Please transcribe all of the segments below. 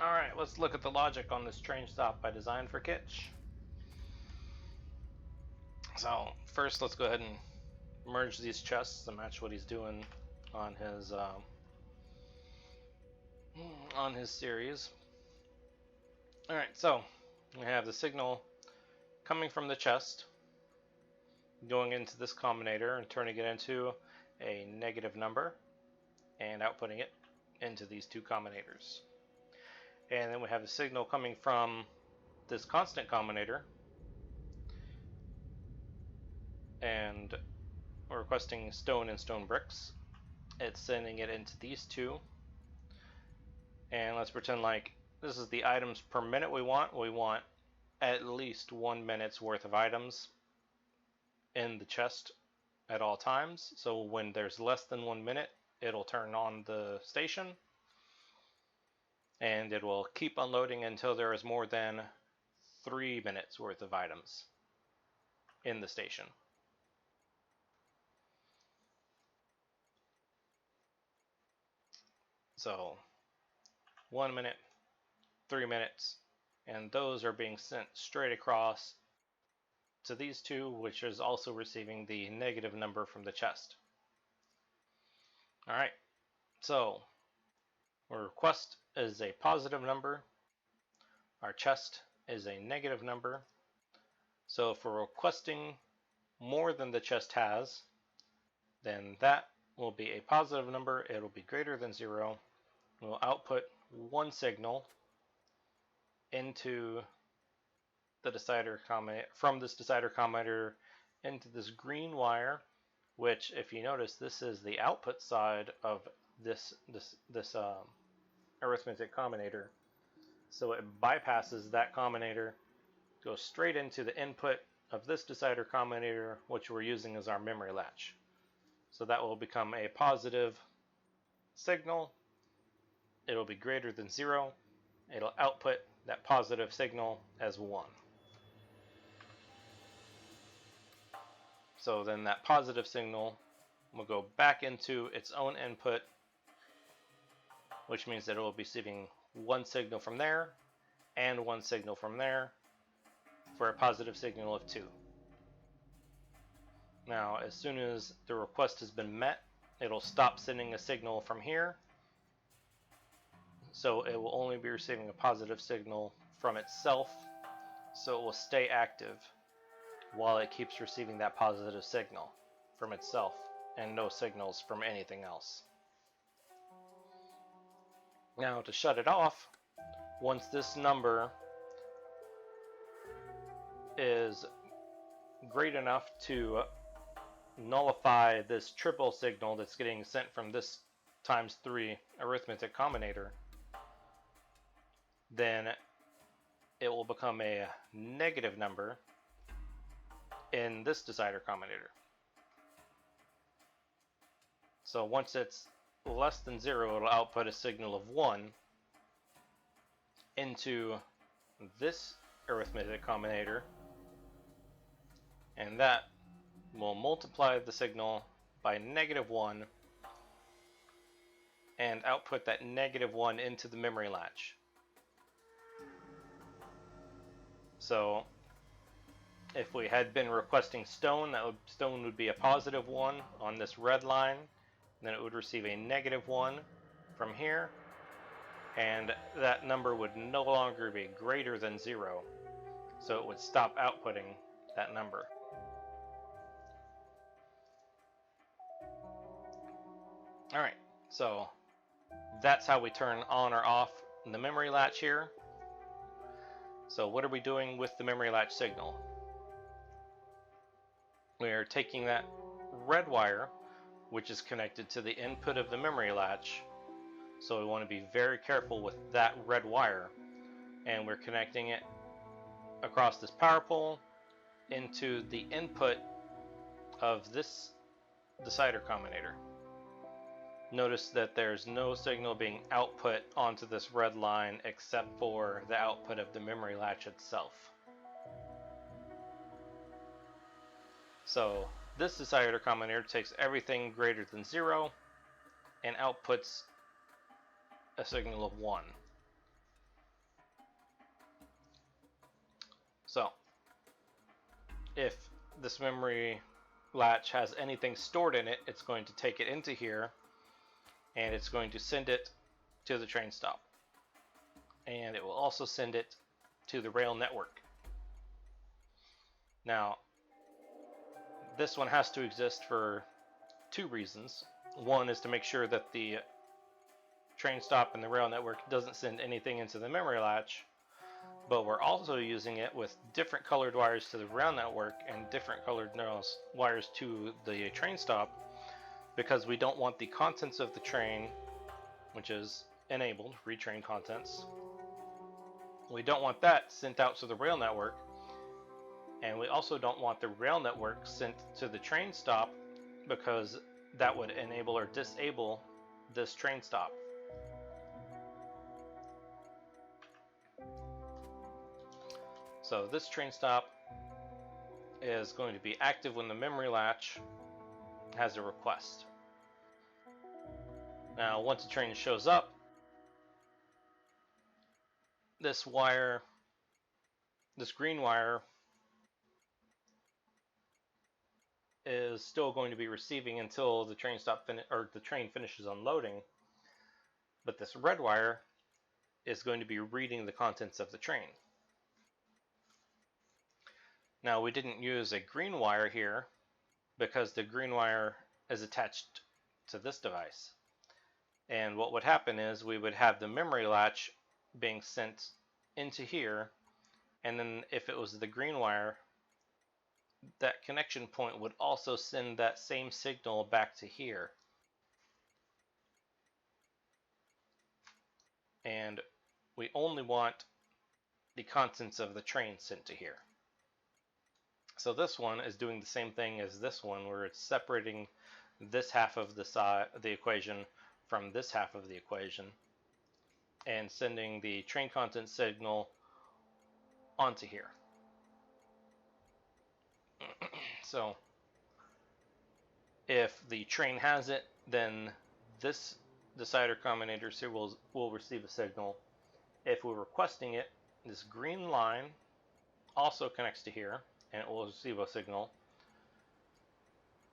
Alright, let's look at the logic on this train stop by design for Kitch. So first let's go ahead and merge these chests to match what he's doing on his series. Alright, so we have the signal coming from the chest, going into this combinator and turning it into a negative number, and outputting it into these two combinators. And then we have a signal coming from this constant combinator, and we're requesting stone and stone bricks. It's sending it into these two, and let's pretend like this is the items per minute we want. We want at least 1 minute's worth of items in the chest at all times. So when there's less than 1 minute, it'll turn on the station, and it will keep unloading until there is more than 3 minutes worth of items in the station. So 1 minute, 3 minutes, and those are being sent straight across to these two, which is also receiving the negative number from the chest. Alright, so our request is a positive number, our chest is a negative number. So if we're requesting more than the chest has, then that will be a positive number. It'll be greater than 0. We'll output one signal into the decider combinator, from this decider combinator into this green wire, which, if you notice, this is the output side of this arithmetic combinator. So it bypasses that combinator, goes straight into the input of this decider combinator, which we're using as our memory latch. So that will become a positive signal. It'll be greater than 0. It'll output that positive signal as 1. So then that positive signal will go back into its own input, which means that it will be receiving one signal from there and one signal from there for a positive signal of 2. Now, as soon as the request has been met, it'll stop sending a signal from here. So it will only be receiving a positive signal from itself. So it will stay active while it keeps receiving that positive signal from itself and no signals from anything else. Now, to shut it off, once this number is great enough to nullify this triple signal that's getting sent from this times 3 arithmetic combinator, then it will become a negative number in this decider combinator. So once it's less than 0, it'll output a signal of 1 into this arithmetic combinator, and that will multiply the signal by -1 and output that -1 into the memory latch. So if we had been requesting stone, stone would be a +1 on this red line, then it would receive a -1 from here, and that number would no longer be greater than 0, so it would stop outputting that number. Alright, so that's how we turn on or off the memory latch here. So what are we doing with the memory latch signal? We are taking that red wire, which is connected to the input of the memory latch, so we want to be very careful with that red wire, and we're connecting it across this power pole into the input of this decider combinator. Notice that there's no signal being output onto this red line except for the output of the memory latch itself. So this decider combinator takes everything greater than 0 and outputs a signal of 1. So if this memory latch has anything stored in it, it's going to take it into here and it's going to send it to the train stop. And it will also send it to the rail network. Now, this one has to exist for two reasons. One is to make sure that the train stop and the rail network doesn't send anything into the memory latch, but we're also using it with different colored wires to the rail network and different colored wires to the train stop, because we don't want the contents of the train, which is enabled, retrain contents, we don't want that sent out to the rail network, and we also don't want the rail network sent to the train stop, because that would enable or disable this train stop. So this train stop is going to be active when the memory latch has a request. Now, once a train shows up, this wire, this green wire, is still going to be receiving until the train the train finishes unloading. But this red wire is going to be reading the contents of the train. Now, we didn't use a green wire here because the green wire is attached to this device. And what would happen is we would have the memory latch being sent into here, and then if it was the green wire, that connection point would also send that same signal back to here. And we only want the contents of the train sent to here. So this one is doing the same thing as this one, where it's separating this half of the equation from this half of the equation and sending the train content signal onto here. So if the train has it, then this decider combinator here will receive a signal. If we're requesting it, this green line also connects to here and it will receive a signal.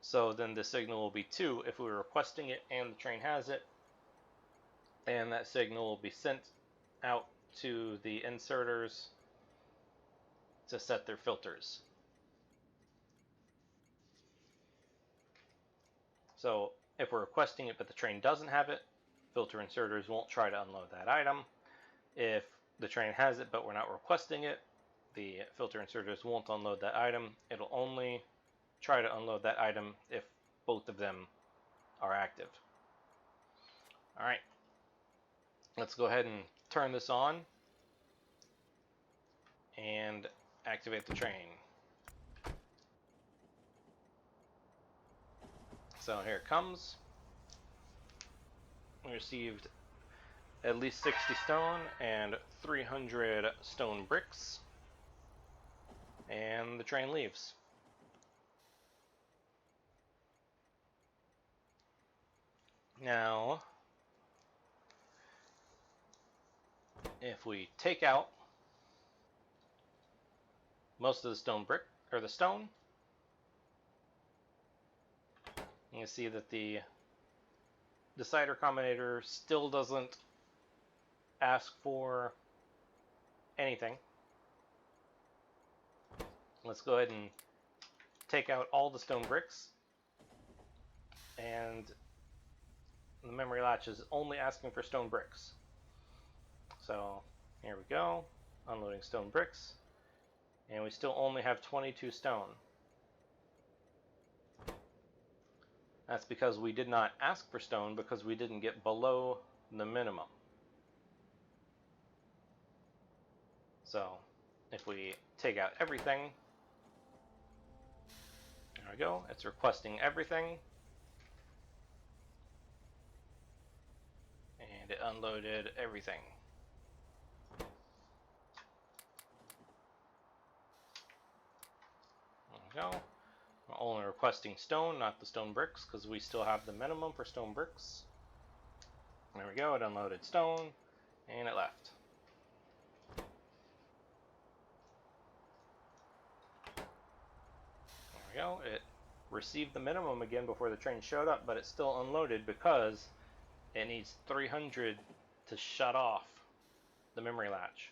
So then the signal will be 2 if we're requesting it and the train has it, and that signal will be sent out to the inserters to set their filters. So if we're requesting it but the train doesn't have it, filter inserters won't try to unload that item. If the train has it but we're not requesting it, the filter inserters won't unload that item. It'll only try to unload that item if both of them are active. Alright, let's go ahead and turn this on and activate the train. So here it comes. We received at least 60 stone and 300 stone bricks, and the train leaves. Now, if we take out most of the stone brick, or the stone, you can see that the decider combinator still doesn't ask for anything. Let's go ahead and take out all the stone bricks, and the memory latch is only asking for stone bricks. So here we go, unloading stone bricks, and we still only have 22 stone. That's because we did not ask for stone, because we didn't get below the minimum. So if we take out everything, there we go, it's requesting everything, and it unloaded everything. There we go. We're only requesting stone, not the stone bricks, because we still have the minimum for stone bricks. There we go, it unloaded stone, and it left. go. It received the minimum again before the train showed up, but it's still unloaded because it needs 300 to shut off the memory latch.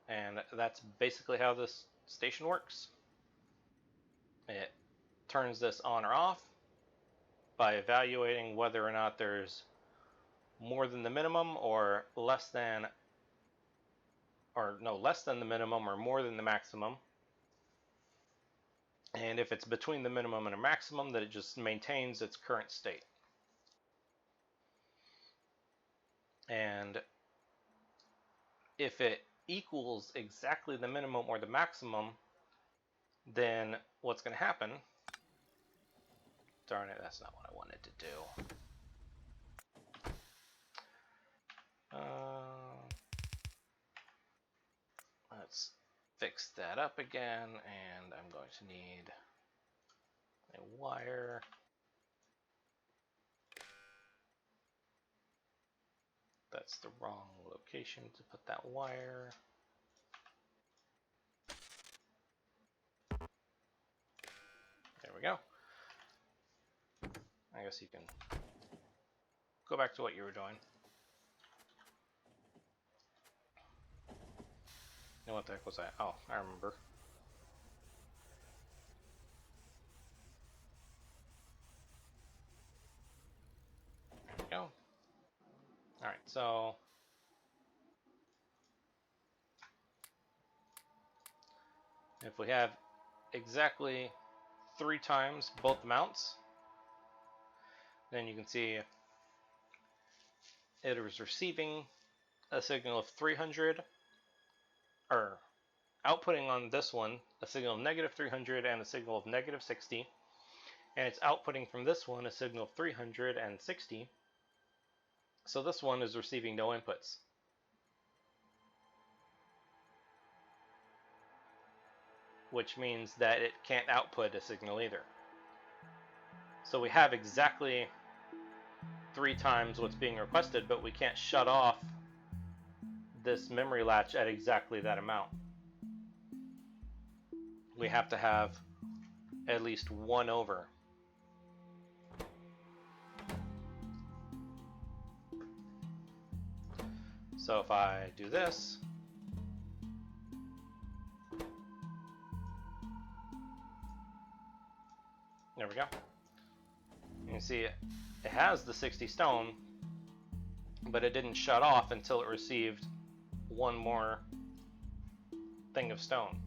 And that's basically how this station works. It turns this on or off by evaluating whether or not there's more than the minimum or less than, or no, less than the minimum or more than the maximum. And if it's between the minimum and a maximum, then it just maintains its current state. And if it equals exactly the minimum or the maximum, then what's going to happen, darn it, that's not what I wanted to do. Let's fix that up again, and I'm going to need a wire. That's the wrong location to put that wire. There we go. I guess you can go back to what you were doing. And what the heck was that? Oh, I remember. There we go. Alright, so if we have exactly 3 times both mounts, then you can see it is receiving a signal of 300, or outputting on this one a signal of negative 300 and a signal of negative 60, and it's outputting from this one a signal of 360. So this one is receiving no inputs. Which means that it can't output a signal either. So we have exactly 3 times what's being requested, but we can't shut off this memory latch at exactly that amount. We have to have at least 1 over. So if I do this, there we go. You can see it has the 60 stone, but it didn't shut off until it received 1 more thing of stone.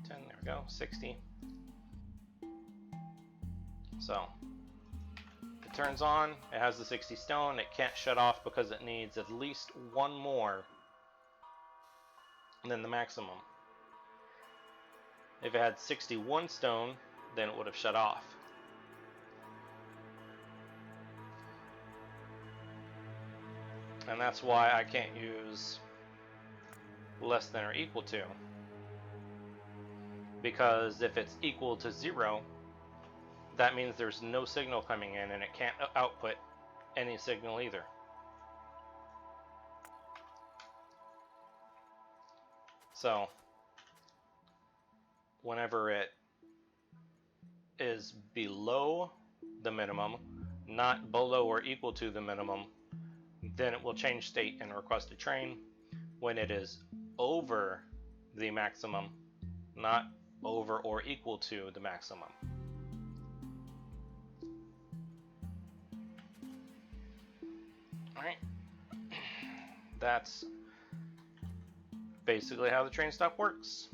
There we go, 60. So it turns on, it has the 60 stone, it can't shut off because it needs at least 1 more than the maximum. If it had 61 stone, then it would have shut off. And that's why I can't use less than or equal to. Because if it's equal to 0, that means there's no signal coming in and it can't output any signal either. So whenever it is below the minimum, not below or equal to the minimum, then it will change state and request a train. When it is over the maximum, not over or equal to the maximum. Alright, that's basically how the train stop works.